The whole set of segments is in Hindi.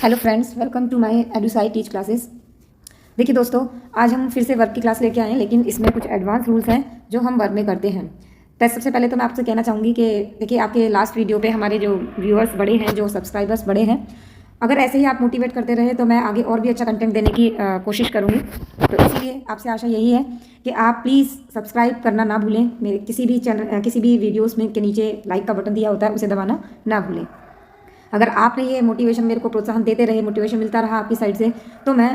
Hello friends, welcome to my Edusai teach classes. देखिए दोस्तों, आज हम फिर से वर्ब की क्लास लेके आए हैं, लेकिन इसमें कुछ एडवांस रूल्स हैं जो हम वर्ब में करते हैं। तो सबसे पहले तो मैं आपसे कहना चाहूँगी कि देखिए, आपके लास्ट वीडियो पे हमारे जो व्यूअर्स बढ़े हैं, जो सब्सक्राइबर्स बढ़े हैं, अगर ऐसे ही आप मोटिवेट करते रहे तो मैं आगे और भी अच्छा कंटेंट देने की कोशिश करूँगी। तो इसीलिए आपसे आशा यही है कि आप प्लीज़ सब्सक्राइब करना ना भूलें। मेरे किसी भी चैनल किसी भी वीडियोज़ में के नीचे लाइक का बटन दिया होता है, उसे दबाना ना भूलें। अगर आपने ये मोटिवेशन, मेरे को प्रोत्साहन देते रहे, मोटिवेशन मिलता रहा आपकी साइड से, तो मैं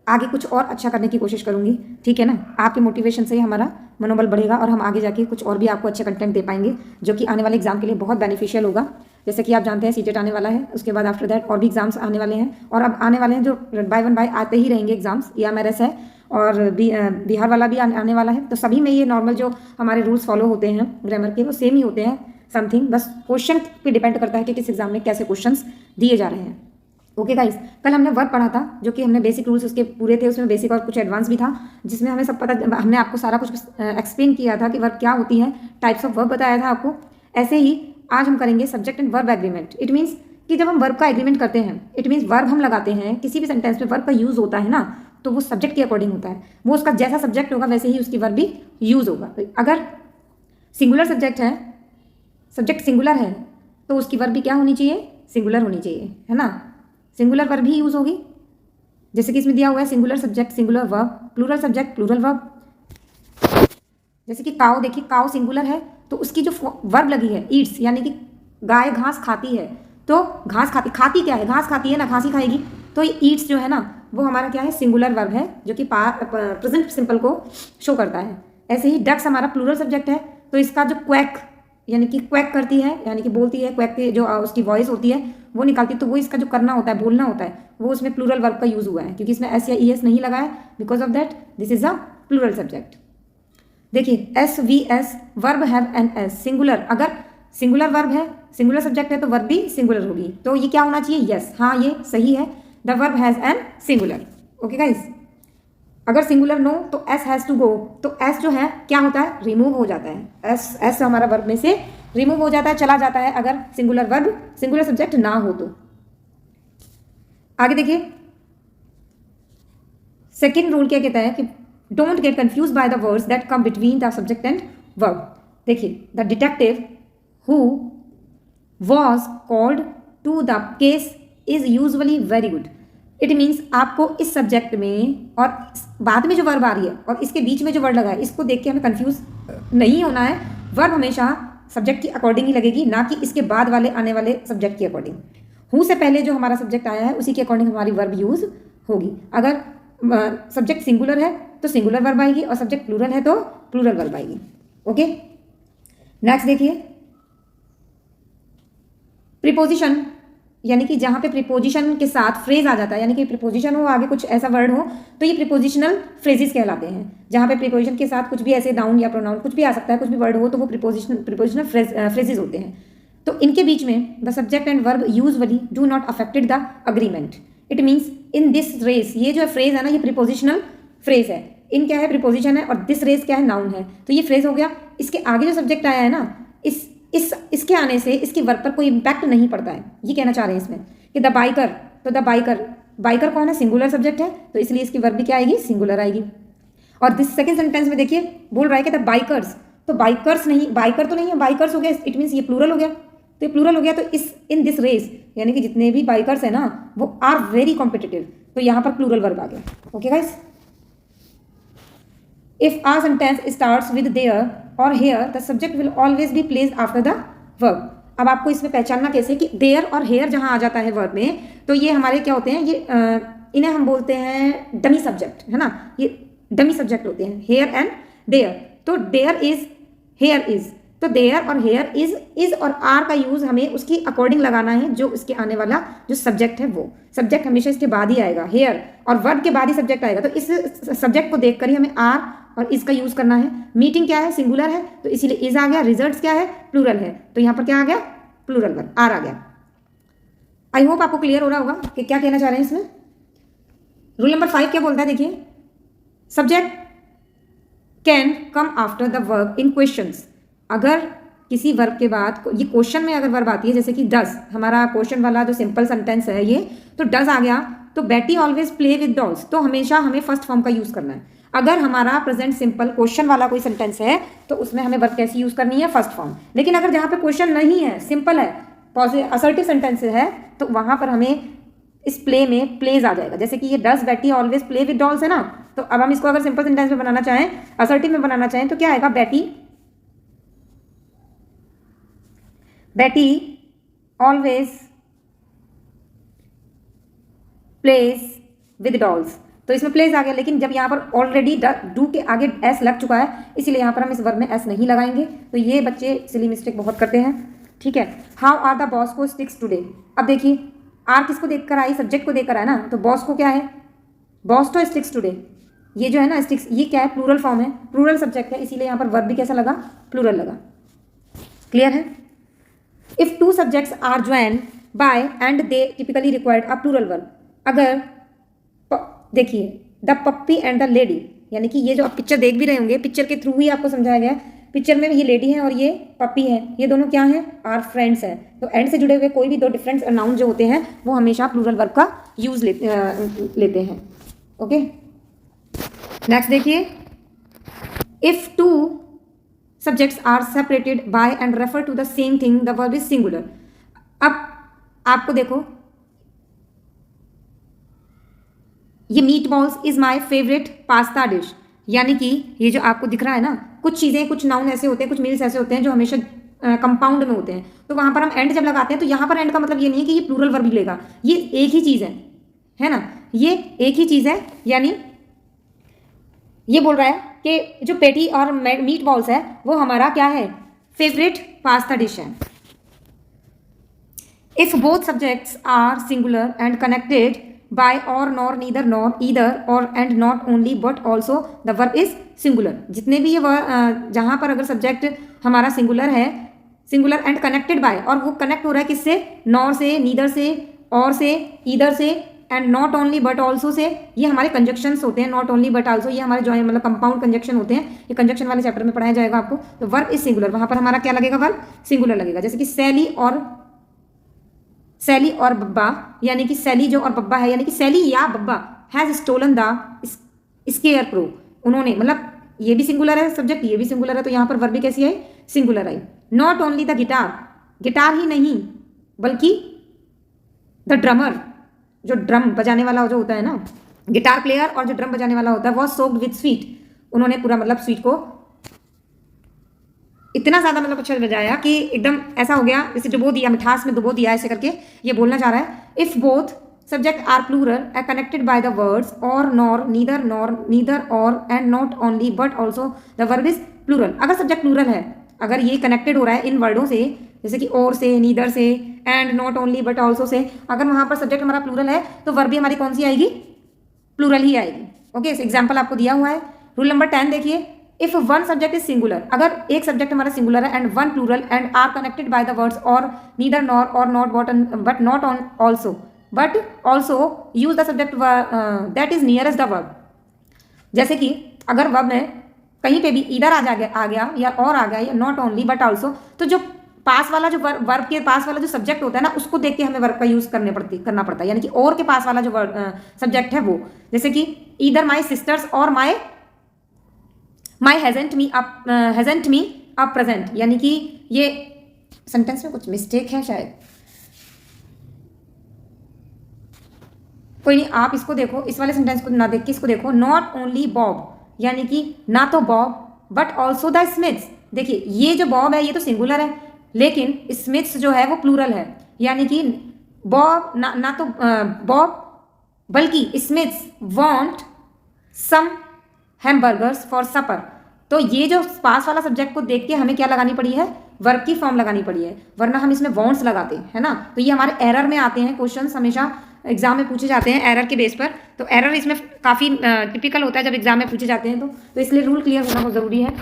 आगे कुछ और अच्छा करने की कोशिश करूँगी। ठीक है ना? आपके मोटिवेशन से ही हमारा मनोबल बढ़ेगा और हम आगे जाके कुछ और भी आपको अच्छे कंटेंट दे पाएंगे, जो कि आने वाले एग्जाम के लिए बहुत बेनिफिशियल होगा। जैसे कि आप जानते हैं सीटेट आने वाला है, उसके बाद आफ्टर दैट और भी एग्जाम्स आने वाले हैं, और अब आने वाले हैं जो बाय वन बाय आते ही रहेंगे एग्जाम्स। EMRS है और बिहार वाला भी आने वाला है। तो सभी में ये नॉर्मल जो हमारे रूल्स फॉलो होते हैं ग्रामर के, वो सेम ही होते हैं। समथिंग बस क्वेश्चन पे डिपेंड करता है कि किस एग्जाम में कैसे क्वेश्चंस दिए जा रहे हैं। ओके गाइस, कल हमने वर्ब पढ़ा था, जो कि हमने बेसिक रूल्स उसके पूरे थे, उसमें बेसिक और कुछ एडवांस भी था, जिसमें हमें सब पता, हमने आपको सारा कुछ एक्सप्लेन किया था कि वर्ब क्या होती है, टाइप्स ऑफ वर्ब बताया था आपको। ऐसे ही आज हम करेंगे subject and verb agreement. It means कि जब हम वर्ब का एग्रीमेंट करते हैं, इट मीन्स वर्ब हम लगाते हैं किसी भी सेंटेंस में, वर्ब का यूज होता है ना, तो वो सब्जेक्ट के अकॉर्डिंग होता है। वो उसका जैसा सब्जेक्ट होगा वैसे ही उसकी वर्ब भी यूज होगा। अगर सिंगुलर सब्जेक्ट है, सब्जेक्ट सिंगुलर है, तो उसकी वर्ब भी क्या होनी चाहिए? सिंगुलर होनी चाहिए, है ना? सिंगुलर वर्ब ही यूज होगी। जैसे कि इसमें दिया हुआ है singular subject singular verb, plural subject plural verb. जैसे कि काव, देखिए काव सिंगुलर है, तो उसकी जो वर्ब लगी है ईट्स, यानी कि गाय घास खाती है, तो घास खाती, खाती क्या है? घास खाती है ना, घास ही खाएगी। तो ये ईट्स जो है ना, वो हमारा क्या है? सिंगुलर वर्ब है, जो कि प्रेजेंट सिंपल को शो करता है। ऐसे ही डक्स हमारा प्लूरल सब्जेक्ट है, तो इसका जो क्वैक, यानी कि क्वैक करती है, यानी कि बोलती है, क्वैक की जो उसकी वॉइस होती है वो निकालती है, तो वो इसका जो करना होता है, बोलना होता है, वो उसमें प्लूरल वर्ब का यूज हुआ है, क्योंकि इसमें एस या ES नहीं लगा है। Because of that this is a plural subject. देखिए SVS verb have an S, singular. अगर सिंगुलर वर्ब है, सिंगुलर सब्जेक्ट है, तो वर्ब भी सिंगुलर होगी। तो ये क्या होना चाहिए? यस, हाँ ये सही है। The verb has an singular. Okay guys, अगर सिंगुलर नो तो S हैज टू गो, तो S जो है क्या होता है? रिमूव हो जाता है। S हमारा वर्ब में से रिमूव हो जाता है, चला जाता है, अगर सिंगुलर वर्ब, सिंगुलर सब्जेक्ट ना हो तो। आगे देखिए, सेकेंड रूल क्या कहता है कि don't get confuse by the words that come between the subject and verb. देखिए, the detective who was called to the case is usually very good. It means आपको इस सब्जेक्ट में और बाद में जो वर्ब आ रही है और इसके बीच में जो वर्ड लगा है, इसको देख के हमें कंफ्यूज नहीं होना है। वर्ब हमेशा सब्जेक्ट की अकॉर्डिंग ही लगेगी, ना कि इसके बाद वाले आने वाले सब्जेक्ट की अकॉर्डिंग। हूँ से पहले जो हमारा सब्जेक्ट आया है उसी के अकॉर्डिंग हमारी वर्ब यूज होगी। अगर सब्जेक्ट सिंगुलर है तो सिंगुलर वर्ब आएगी, और सब्जेक्ट प्लूरल है तो प्लूरल वर्ब आएगी। ओके, नेक्स्ट देखिए, प्रीपोजिशन, यानी कि जहाँ पे प्रीपोजिशन के साथ फ्रेज आ जाता है, यानी कि प्रीपोजिशन हो, आगे कुछ ऐसा वर्ड हो, तो ये प्रीपोजिशनल फ्रेजेस कहलाते हैं। जहाँ पे प्रीपोजिशन के साथ कुछ भी ऐसे नाउन या प्रोनाउन कुछ भी आ सकता है, कुछ भी वर्ड हो, तो वो प्रीपोजिशनल फ्रेजेस होते हैं। तो इनके बीच में the subject and verb usually do not affected the agreement. It means in this race, ये जो फ्रेज है ना, ये प्रीपोजिशनल फ्रेज है। इन क्या है? प्रीपोजिशन है, और दिस रेस क्या है? नाउन है। तो ये फ्रेज हो गया। इसके आगे जो सब्जेक्ट आया है ना, इसके आने से इसकी वर्ब पर कोई इंपैक्ट नहीं पड़ता है। ये कहना चाह रहे हैं इसमें कि द बाइकर, तो द बाइकर कौन है? सिंगुलर सब्जेक्ट है, तो इसलिए इसकी वर्ब भी क्या आएगी? सिंगुलर आएगी। और दिस सेकंड सेंटेंस में देखिए बोल रहा है कि द बाइकर्स, तो बाइकर्स नहीं, बाइकर तो नहीं है, बाइकर्स हो गया। इट मीन्स ये प्लूरल हो गया, तो ये प्लूरल हो गया। तो इस इन दिस रेस, यानी कि जितने भी बाइकर्स है ना, वो आर वेरी कॉम्पिटिटिव, तो यहाँ पर प्लूरल वर्ब आ गया। Okay guys, if a sentence starts with there और here, the subject will always be placed after the verb. अब आपको इसमें पहचानना कैसे कि देयर और हेयर जहां आ जाता है वर्ब में, तो ये हमारे क्या होते हैं? ये इन्हें हम बोलते हैं डमी सब्जेक्ट, है ना? ये डमी सब्जेक्ट होते हैं, हेयर एंड देयर। तो देयर इज, हेयर इज, तो देयर और हेयर इज और आर का यूज हमें उसकी अकॉर्डिंग लगाना है, जो इसके आने वाला जो सब्जेक्ट है, वो सब्जेक्ट हमेशा इसके बाद ही आएगा, हेयर, और वर्ब के बाद ही सब्जेक्ट आएगा। तो इस सब्जेक्ट को देखकर ही हमें आर और इसका यूज करना है। मीटिंग क्या है? सिंगुलर है, तो इसीलिए इज आ गया। रिजल्ट्स क्या है? प्लूरल है, तो यहाँ पर क्या आ गया? प्लूरल वर्ब, आर आ गया। आई होप आपको क्लियर हो रहा होगा कि क्या कहना चाह रहे हैं इसमें। रूल नंबर 5 क्या बोलता है? देखिए, subject can come after the verb in questions. अगर किसी वर्ब के बाद, ये क्वेश्चन में अगर वर्ब आती है, जैसे कि डज, हमारा क्वेश्चन वाला जो सिंपल सेंटेंस है ये, तो डज आ गया, तो बेटी ऑलवेज प्ले विद डॉल्स, तो हमेशा हमें फर्स्ट फॉर्म का यूज करना है। अगर हमारा प्रेजेंट सिंपल क्वेश्चन वाला कोई सेंटेंस है तो उसमें हमें वर्ब कैसी यूज करनी है, फर्स्ट फॉर्म। लेकिन अगर जहां पे क्वेश्चन नहीं है, सिंपल है, असर्टिव सेंटेंस है, तो वहां पर हमें इस प्ले में प्लेज आ जाएगा। जैसे कि ये डज बेटी ऑलवेज प्ले विद डॉल्स है ना, तो अब हम इसको अगर सिंपल सेंटेंस में बनाना चाहें, असर्टिव में बनाना चाहें, तो क्या आएगा, बेटी ऑलवेज प्लेज विद डॉल्स, तो इसमें प्लेज आ गया। लेकिन जब यहाँ पर ऑलरेडी डू के आगे एस लग चुका है, इसीलिए यहाँ पर हम इस वर्ब में एस नहीं लगाएंगे। तो ये बच्चे सिली मिस्टेक बहुत करते हैं, ठीक है। हाउ आर द बॉस को स्टिक्स टुडे, अब देखिए आर किसको देखकर आई, सब्जेक्ट को देखकर आया ना, तो बॉस को क्या है, बॉस तो स्टिक्स टुडे, ये जो है ना स्टिक्स, ये क्या है, प्लूरल फॉर्म है, प्लूरल सब्जेक्ट है, इसीलिए यहाँ पर वर्ब भी कैसा लगा, प्लूरल लगा। क्लियर है। If two subjects are join by and they typically required a plural verb, अगर देखिए the puppy and the lady, यानी कि ये जो आप पिक्चर देख भी रहे होंगे, पिक्चर के थ्रू ही आपको समझाया गया है। पिक्चर में ये लेडी है और ये पप्पी है, ये दोनों क्या हैं, आर फ्रेंड्स हैं। तो एंड से जुड़े हुए कोई भी दो डिफरेंट नाउन जो होते हैं वो हमेशा प्लूरल वर्ब का यूज लेते हैं। ओके, नेक्स्ट देखिए, if two subjects are separated by and refer to the same thing the verb is singular. अब आपको देखो, ये meatballs is my favourite pasta dish, यानी कि ये जो आपको दिख रहा है ना, कुछ चीज़ें, कुछ नाउन ऐसे होते हैं, कुछ मील्स ऐसे होते हैं जो हमेशा कंपाउंड में होते हैं, तो वहां पर हम एंड जब लगाते हैं तो यहाँ पर एंड का मतलब ये नहीं है कि ये प्लूरल वर्ब लेगा, ये एक ही चीज़ है ना, ये एक ही चीज़ है। यानी ये बोल रहा है कि जो पेटी और मीट बॉल्स है वो हमारा क्या है, फेवरेट पास्ता डिश है। If both subjects are singular and connected by or nor neither nor either or and not only but also the verb is singular, जितने भी ये जहां पर अगर सब्जेक्ट हमारा सिंगुलर है, सिंगुलर एंड कनेक्टेड बाय, और वो कनेक्ट हो रहा है किससे, नॉर से, नीदर से, और से, ईदर से, and not only but also say, ये हमारे कंजक्शंस होते हैं। नॉट ओनली बट ऑल्सो ये हमारे जो है मतलब कंपाउंड कंजक्शन होते हैं, ये कंजक्शन वाले चैप्टर में पढ़ाया जाएगा आपको। तो वर्ब इज सिंगुलर, वहां पर हमारा क्या लगेगा, वर्ब सिंगुलर लगेगा। जैसे कि सैली और बब्बा, यानी कि सैली जो और बब्बा है, यानी कि सैली या Bubba has stolen the scarecrow, उन्होंने, मतलब ये भी सिंगुलर है सब्जेक्ट, ये भी सिंगुलर है, तो यहाँ पर वर्ब भी कैसी आई, सिंगुलर आई। Not only the guitar, guitar ही नहीं बल्कि द ड्रमर, जो ड्रम बजाने वाला जो होता है ना, गिटार प्लेयर और जो ड्रम बजाने वाला होता है, वो सोक्ड विद स्वीट, उन्होंने पूरा मतलब स्वीट को इतना ज़्यादा मतलब अच्छा बजाया कि एकदम ऐसा हो गया जैसे डुबो दिया, मिठास में डुबो दिया, ऐसे करके ये बोलना चाह रहा है। If both subject are plural are connected by the words or nor neither or and not only but also the verb is plural, अगर सब्जेक्ट प्लूरल है, अगर ये कनेक्टेड हो रहा है इन वर्डों से, जैसे कि और से, नीदर से, and not only but also say, अगर वहां पर सब्जेक्ट हमारा प्लूरल है तो वर्ब भी हमारी कौन सी आएगी, प्लूरल ही आएगी। ओके, एग्जाम्पल आपको दिया हुआ है। रूल नंबर 10 देखिए, if one subject is singular, अगर एक सब्जेक्ट हमारा सिंगुलर है and one plural and are connected by the words or neither nor or not but not on also but also use the subject that is nearest the verb, जैसे कि अगर वर्ब में कहीं पे भी इधर आ गया या और आ गया या नॉट ओनली बट ऑल्सो, तो जो पास वाला जो वर्ब के पास वाला जो सब्जेक्ट होता है ना, उसको देख के हमें वर्ब का यूज करना पड़ता है, यानी कि और के पास वाला जो सब्जेक्ट है वो, जैसे कि ईदर माई सिस्टर्स और माई हैजंट मी अप प्रेजेंट, यानी कि ये सेंटेंस में कुछ मिस्टेक है शायद, कोई नहीं, आप इसको देखो, इस वाले सेंटेंस को ना देख के इसको देखो। नॉट ओनली बॉब, यानी कि ना तो Bob but also the Smiths, देखिए ये जो बॉब है ये तो सिंगुलर है, लेकिन स्मिथ्स जो है वो प्लूरल है, यानी कि बॉब ना तो बॉब बल्कि Smiths want some hamburgers for supper, तो ये जो पास वाला सब्जेक्ट को देख के हमें क्या लगानी पड़ी है, वर्ब की फॉर्म लगानी पड़ी है, वरना हम इसमें वांट्स लगाते हैं ना, तो ये हमारे एरर में आते हैं, क्वेश्चंस हमेशा एग्जाम में पूछे जाते हैं एरर के बेस पर, तो एरर इसमें काफ़ी टिपिकल होता है जब एग्जाम में पूछे जाते हैं, तो इसलिए रूल क्लियर होना बहुत ज़रूरी है।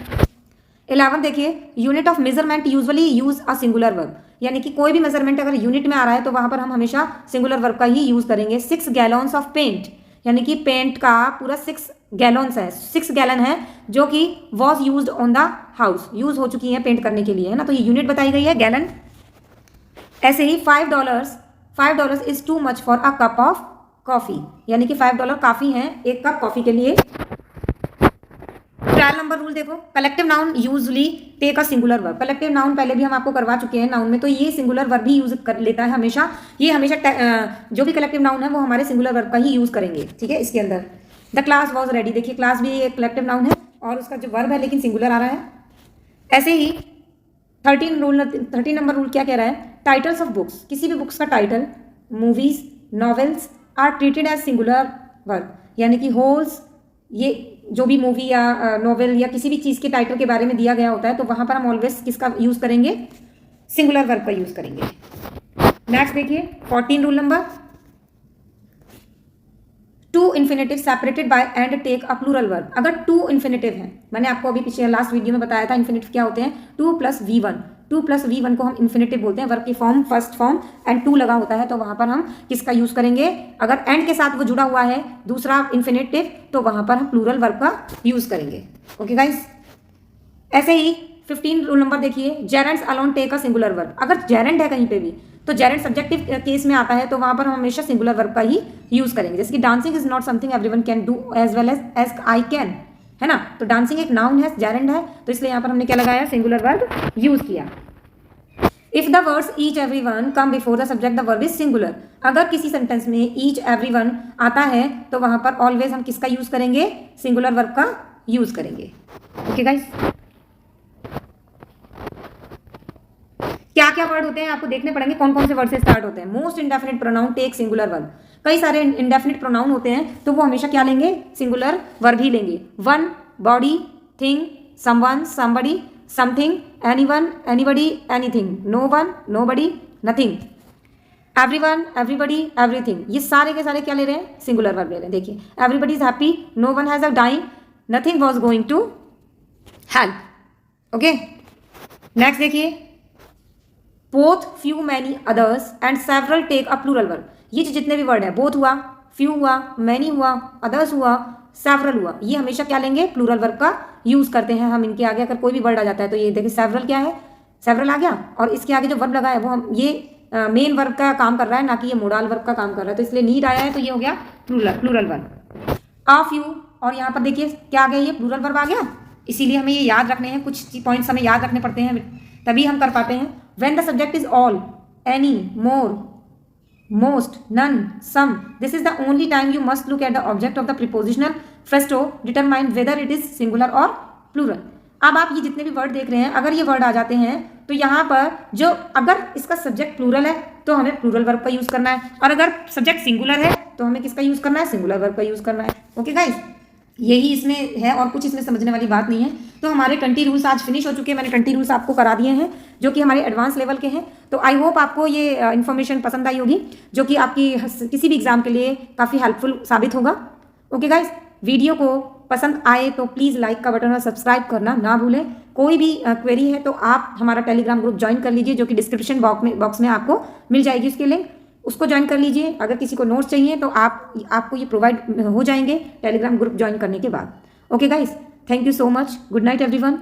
11 देखिए, unit of measurement usually use a singular verb, यानी कि कोई भी मेजरमेंट अगर यूनिट में आ रहा है तो वहां पर हम हमेशा सिंगुलर वर्ब का ही यूज करेंगे। 6 गैलन्स ऑफ पेंट, यानी कि पेंट का पूरा 6 गैलन्स है, 6 गैलन है जो कि was use on the house, use हो चुकी है पेंट करने के लिए, है ना, तो ये यूनिट बताई गई है गैलन। ऐसे ही $5 $5 is too much for a cup of coffee, यानी कि $5 काफी है एक कप कॉफी के लिए। ट्रायल नंबर रूल देखो, collective noun usually take a singular verb. Collective noun पहले भी हम आपको करवा चुके हैं नाउन में, तो ये सिंगुलर वर्ब ही यूज कर लेता है हमेशा। ये हमेशा जो भी कलेक्टिव नाउन है वो हमारे सिंगुलर वर्ब का ही यूज करेंगे, ठीक है। इसके अंदर द क्लास वॉज रेडी, देखिए क्लास भी एक कलेक्टिव नाउन है और उसका जो वर्ब है लेकिन सिंगुलर आ रहा है। ऐसे ही 13 नंबर रूल क्या कह रहा है, टाइटल्स ऑफ बुक्स, किसी भी बुक्स का title, movies, novels are treated as singular verb, यानी कि होल्स, ये जो भी मूवी या नॉवेल या किसी भी चीज़ के टाइटल के बारे में दिया गया होता है तो वहां पर हम ऑलवेज किसका यूज़ करेंगे, सिंगुलर वर्ब का यूज़ करेंगे। नेक्स्ट देखिए 14 rule number, two infinitive separated by and take a plural verb. अगर टू इन्फिनेटिव है, मैंने आपको अभी पिछले लास्ट वीडियो में बताया था इन्फिनेटिव क्या होते हैं, 2 + V1, 2 + V1 को हम इन्फिनेटिव बोलते हैं। वर्ब की फॉर्म फर्स्ट फॉर्म एंड 2 लगा होता है तो वहां पर हम किसका यूज करेंगे, अगर एंड के साथ वो जुड़ा हुआ है दूसरा इन्फिनेटिव तो वहां पर हम प्लूरल वर्ब का यूज करेंगे। ओके गाइस, ऐसे ही 15 रूल नंबर देखिए, gerunds alone take a singular verb. अगर जेरेंट है कहीं पे भी तो जेरेंट सब्जेक्टिव केस में आता है तो वहां पर हम हमेशा सिंगुलर वर्ब का ही यूज करेंगे। जैसे कि dancing is not something everyone can do as well as I can, है ना। तो डांसिंग एक नाउन है, जेरेंट है, तो इसलिए यहाँ पर हमने क्या लगाया, सिंगुलर वर्ब यूज किया। If the words each everyone come before the subject the verb is singular. अगर किसी सेंटेंस में ईच एवरीवन आता है तो वहां पर ऑलवेज हम किसका यूज करेंगे, सिंगुलर वर्ब का यूज करेंगे। ओके गाइस, क्या क्या वर्ड होते हैं आपको देखने पड़ेंगे, कौन कौन से वर्ड से स्टार्ट होते हैं। Most indefinite pronoun take singular verb, कई सारे इंडेफिनिट प्रोनाउन होते हैं तो वो हमेशा क्या लेंगे, सिंगुलर वर्ब ही लेंगे। One, body, thing, someone, somebody, something, anyone, anybody, anything, no one, nobody, nothing, everyone, everybody, everything, ये सारे के सारे क्या ले रहे हैं, सिंगुलर वर्ब ले रहे हैं। देखिए everybody is happy, no one has a dying, nothing was going to help. Okay, next देखिए, both, few, many, others and several take a plural verb. ये जो जितने भी वर्ड है, बोथ हुआ, फ्यू हुआ, मैनी हुआ, अदर्स हुआ, सेवरल हुआ, ये हमेशा क्या लेंगे, प्लूरल वर्ब का यूज करते हैं हम। इनके आगे अगर कोई भी वर्ड आ जाता है तो ये देखिए सेवरल क्या है, सेवरल आ गया और इसके आगे जो वर्ब लगा है वो हम ये मेन वर्ब का काम कर रहा है, ना कि ये मोडाल वर्ब का काम कर रहा है, तो इसलिए नीड आया है तो ये हो गया प्लूरल वर्ब। आ फ्यू, और यहाँ पर देखिए क्या आ गया, ये प्लूरल वर्ब आ गया, इसीलिए हमें ये याद रखने हैं, कुछ पॉइंट्स हमें याद रखने पड़ते हैं तभी हम कर पाते हैं। When the subject is all, any, more, most, none, some, this is the only time you must look at the object of the prepositional phrase to determine whether it is singular or plural. अब आप ये जितने भी वर्ड देख रहे हैं, अगर ये वर्ड आ जाते हैं तो यहाँ पर जो अगर इसका सब्जेक्ट प्लूरल है तो हमें प्लूरल वर्ब का यूज करना है, और अगर सब्जेक्ट सिंगुलर है तो हमें किसका यूज करना है, सिंगुलर वर्ब का यूज करना है। ओके गाइस, यही इसमें है और कुछ इसमें समझने वाली बात नहीं है। तो हमारे 20 रूल्स आज फिनिश हो चुके हैं, मैंने 20 रूल्स आपको करा दिए हैं जो कि हमारे एडवांस लेवल के हैं। तो आई होप आपको ये इन्फॉर्मेशन पसंद आई होगी, जो कि आपकी किसी भी एग्जाम के लिए काफ़ी हेल्पफुल साबित होगा। ओके गाइस, वीडियो को पसंद आए तो प्लीज़ लाइक का बटन और सब्सक्राइब करना ना भूलें। कोई भी क्वेरी है तो आप हमारा टेलीग्राम ग्रुप ज्वाइन कर लीजिए, जो कि डिस्क्रिप्शन बॉक्स में आपको मिल जाएगी उसकी लिंक, उसको ज्वाइन कर लीजिए। अगर किसी को नोट्स चाहिए तो आपको ये प्रोवाइड हो जाएंगे टेलीग्राम ग्रुप ज्वाइन करने के बाद। Okay guys, thank you so much, good night everyone.